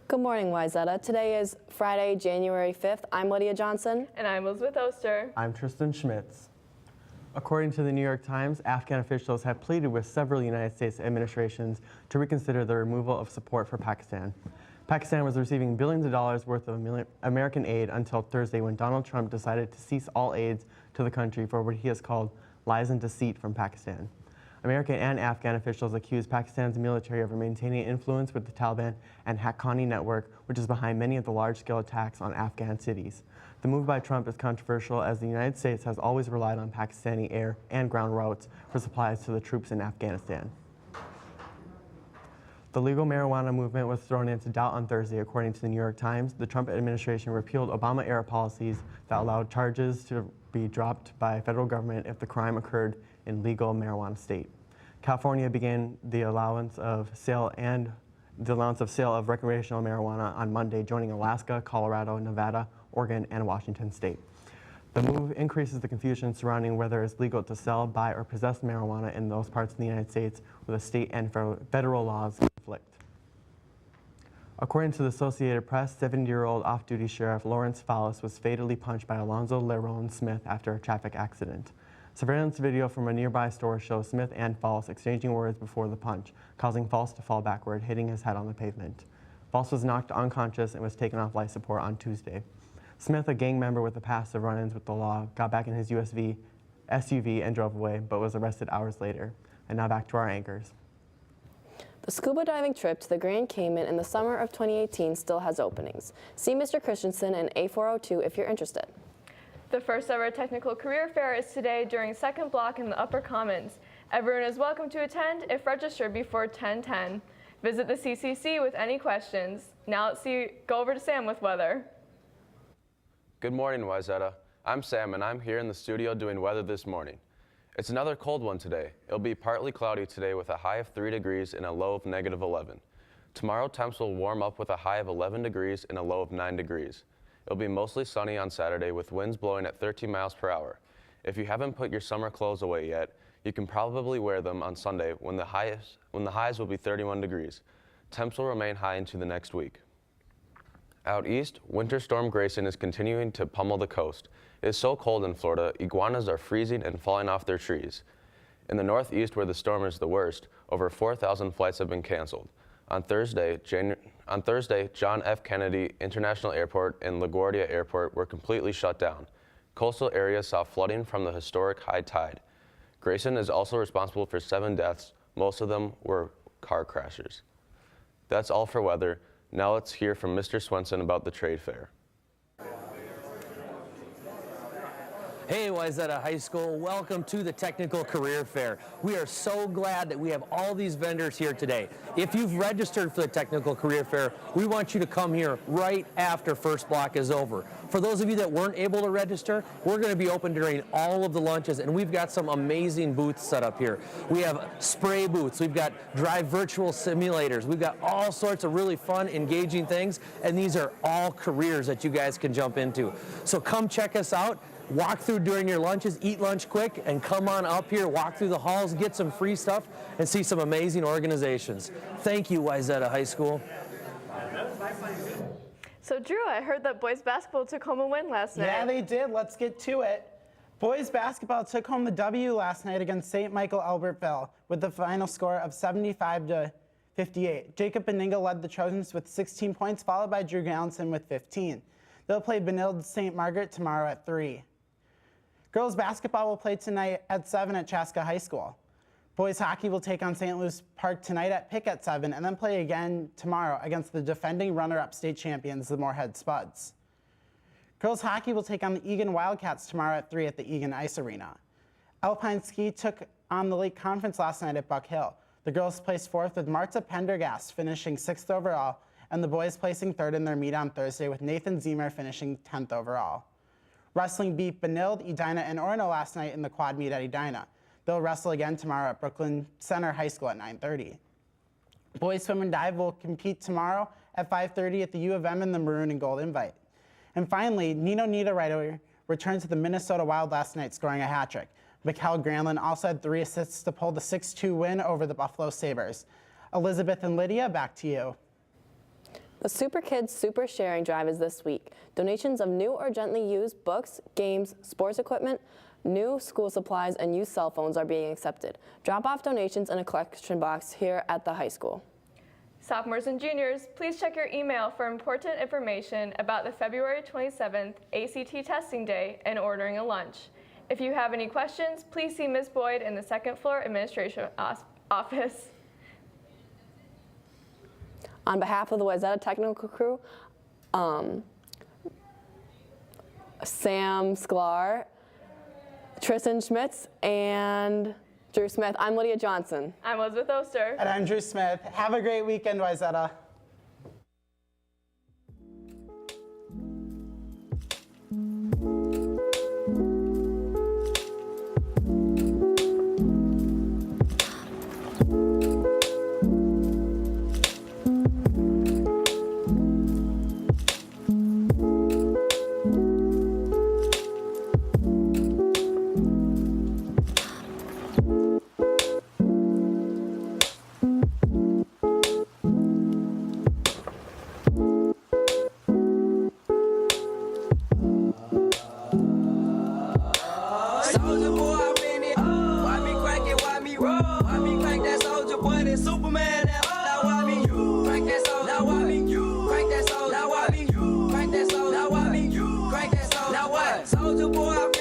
Good morning, Wayzata. Today is Friday, January 5th. I'm Lydia Johnson. And I'm Elizabeth Oster. I'm Tristan Schmitz. According to the New York Times, Afghan officials have pleaded with several United States administrations to reconsider the removal of support for Pakistan. Pakistan was receiving billions of dollars worth of American aid until Thursday when Donald Trump decided to cease all aids to the country for what he has called lies and deceit from Pakistan. American and Afghan officials accuse Pakistan's military of maintaining influence with the Taliban and Haqqani network, which is behind many of the large-scale attacks on Afghan cities. The move by Trump is controversial as the United States has always relied on Pakistani air and ground routes for supplies to the troops in Afghanistan. The legal marijuana movement was thrown into doubt on Thursday, according to the New York Times. The Trump administration repealed Obama-era policies that allowed charges to be dropped by federal government if the crime occurred in legal marijuana state. California began the allowance of sale of recreational marijuana on Monday, joining Alaska, Colorado, Nevada, Oregon, and Washington state. The move increases the confusion surrounding whether it's legal to sell, buy, or possess marijuana in those parts of the United States where the state and federal laws conflict. According to the Associated Press, 70-year-old off-duty Sheriff Lawrence Fallis was fatally punched by Alonzo Lerone Smith after a traffic accident. Surveillance video from a nearby store shows Smith and Fallis exchanging words before the punch, causing Fallis to fall backward, hitting his head on the pavement. Fallis was knocked unconscious and was taken off life support on Tuesday. Smith, a gang member with a past of run-ins with the law, got back in his SUV and drove away, but was arrested hours later. And now back to our anchors. The scuba diving trip to the Grand Cayman in the summer of 2018 still has openings. See Mr. Christensen in A402 if you're interested. The first ever technical career fair is today during second block in the Upper Commons. Everyone is welcome to attend if registered before 10:10. Visit the CCC with any questions. Now let's go over to Sam with weather. Good morning, Wayzata. I'm Sam and I'm here in the studio doing weather this morning. It's another cold one today. It'll be partly cloudy today with a high of 3 degrees and a low of -11. Tomorrow temps will warm up with a high of 11 degrees and a low of 9 degrees. It'll be mostly sunny on Saturday with winds blowing at 13 miles per hour. If you haven't put your summer clothes away yet, you can probably wear them on Sunday when the highs will be 31 degrees. Temps will remain high into the next week. Out east, Winter Storm Grayson is continuing to pummel the coast. It is so cold in Florida, iguanas are freezing and falling off their trees. In the northeast, where the storm is the worst, over 4,000 flights have been canceled. On Thursday, John F. Kennedy International Airport and LaGuardia Airport were completely shut down. Coastal areas saw flooding from the historic high tide. Grayson is also responsible for 7 deaths. Most of them were car crashers. That's all for weather. Now let's hear from Mr. Swenson about the trade fair. Hey, Wayzata High School, welcome to the Technical Career Fair. We are so glad that we have all these vendors here today. If you've registered for the Technical Career Fair, we want you to come here right after first block is over. For those of you that weren't able to register, we're going to be open during all of the lunches, and we've got some amazing booths set up here. We have spray booths, we've got drive virtual simulators, we've got all sorts of really fun, engaging things, and these are all careers that you guys can jump into. So come check us out. Walk through during your lunches, eat lunch quick, and come on up here, walk through the halls, get some free stuff, and see some amazing organizations. Thank you, Wayzata High School. So Drew, I heard that boys basketball took home a win last night. Yeah, they did. Let's get to it. Boys basketball took home the W last night against St. Michael Albertville with the final score of 75-58. Jacob Beninga led the Trojans with 16 points, followed by Drew Gallinson with 15. They'll play Benilde St. Margaret tomorrow at 3. Girls basketball will play tonight at 7 at Chaska High School. Boys hockey will take on St. Louis Park tonight at Pick at 7 and then play again tomorrow against the defending runner-up state champions, the Moorhead Spuds. Girls hockey will take on the Egan Wildcats tomorrow at 3 at the Egan Ice Arena. Alpine ski took on the Lake Conference last night at Buck Hill. The girls placed 4th with Marta Pendergast finishing 6th overall, and the boys placing 3rd in their meet on Thursday with Nathan Zemer finishing 10th overall. Wrestling beat Benilde, Edina, and Orono last night in the quad meet at Edina. They'll wrestle again tomorrow at Brooklyn Center High School at 9:30. Boys swim and dive will compete tomorrow at 5:30 at the U of M in the Maroon and Gold Invite. And finally, Nino Niederreiter returned to the Minnesota Wild last night, scoring a hat trick. Mikkel Granlund also had 3 assists to pull the 6-2 win over the Buffalo Sabres. Elizabeth and Lydia, back to you. The Super Kids Super Sharing Drive is this week. Donations of new or gently used books, games, sports equipment, new school supplies, and used cell phones are being accepted. Drop off donations in a collection box here at the high school. Sophomores and juniors, please check your email for important information about the February 27th ACT testing day and ordering a lunch. If you have any questions, please see Ms. Boyd in the second floor administration office. On behalf of the Wayzata technical crew, Sam Sklar, Tristan Schmitz, and Drew Smith, I'm Lydia Johnson. I'm Elizabeth Oster. And I'm Drew Smith. Have a great weekend, Wayzata. Soldier boy, I been it. Why me crack it? Why me roll? Why me crack that soldier boy? That Superman. Now why me you crack that soldier? Now why me you crack that soldier? Now why me you crack that soldier? Now why me you crack that soldier? Now what? Soldier boy, I